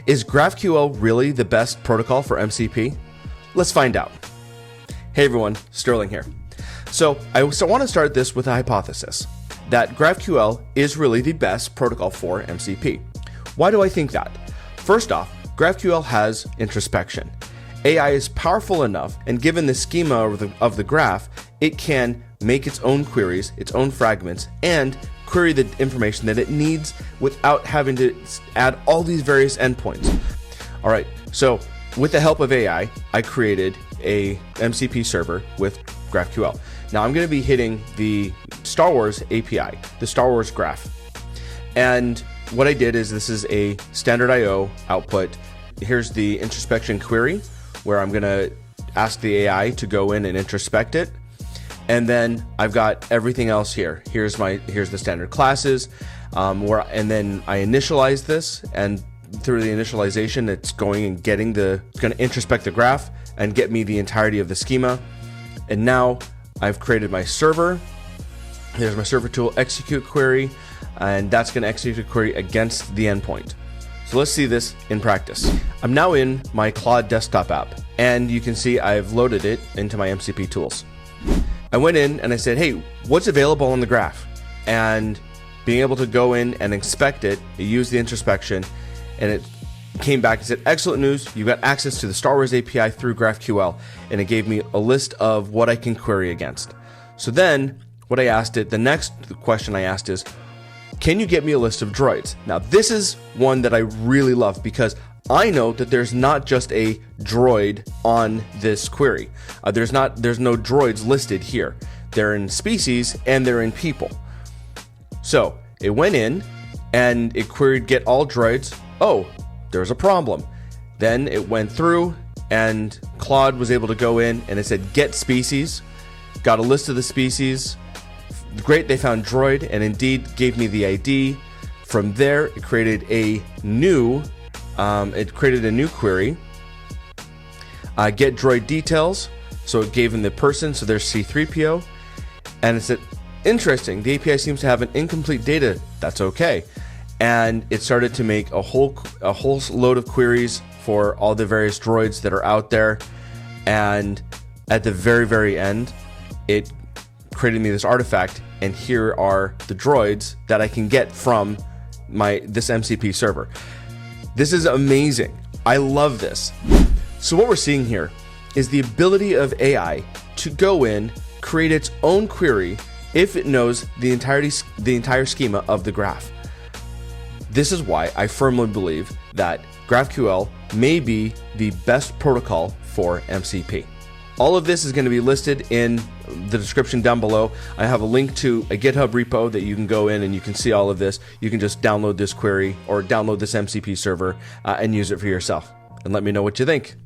Is GraphQL really the best protocol for MCP? Let's find out. Hey everyone, Sterling here. So I want to start this with a hypothesis that GraphQL is really the best protocol for MCP. Why do I think that? First off, GraphQL has introspection. AI is powerful enough, and given the schema of the graph, it can make its own queries, its own fragments, and query the information that it needs without having to add all these various endpoints. All right, so with the help of AI, I created a MCP server with GraphQL. Now I'm going to be hitting the Star Wars API, the Star Wars graph. And what I did is this is a standard IO output. Here's the introspection query where I'm going to ask the AI to go in and introspect it. And then I've got everything else here. Here's the standard classes, and then I initialize this, and through the initialization, it's going to introspect the graph and get me the entirety of the schema. And now I've created my server. There's my server tool execute query, and that's going to execute a query against the endpoint. So let's see this in practice. I'm now in my Claude desktop app, and you can see I've loaded it into my MCP tools. I went in and I said, hey, what's available on the graph? And being able to go in and inspect it, use the introspection, and it came back and said, excellent news, you've got access to the Star Wars API through GraphQL, and it gave me a list of what I can query against. So then what I asked it, the next question I asked is, can you get me a list of droids? Now this is one that I really love because I know that there's not just a droid on this query. There's no droids listed here. They're in species and they're in people. So it went in and it queried get all droids. Oh, there's a problem. Then it went through and Claude was able to go in and it said get species, got a list of the species. Great, they found droid and indeed gave me the ID. From there, it created a new query, get droid details. So it gave him the person, so there's C3PO. And it said, interesting, the API seems to have an incomplete data. That's okay. And it started to make a whole load of queries for all the various droids that are out there. And at the very, very end, it created me this artifact. And here are the droids that I can get from this MCP server. This is amazing. I love this. So what we're seeing here is the ability of AI to go in, create its own query if it knows the entire schema of the graph. This is why I firmly believe that GraphQL may be the best protocol for MCP. All of this is going to be listed in the description down below. I have a link to a GitHub repo that you can go in and you can see all of this. You can just download this query or download this MCP server and use it for yourself. And let me know what you think.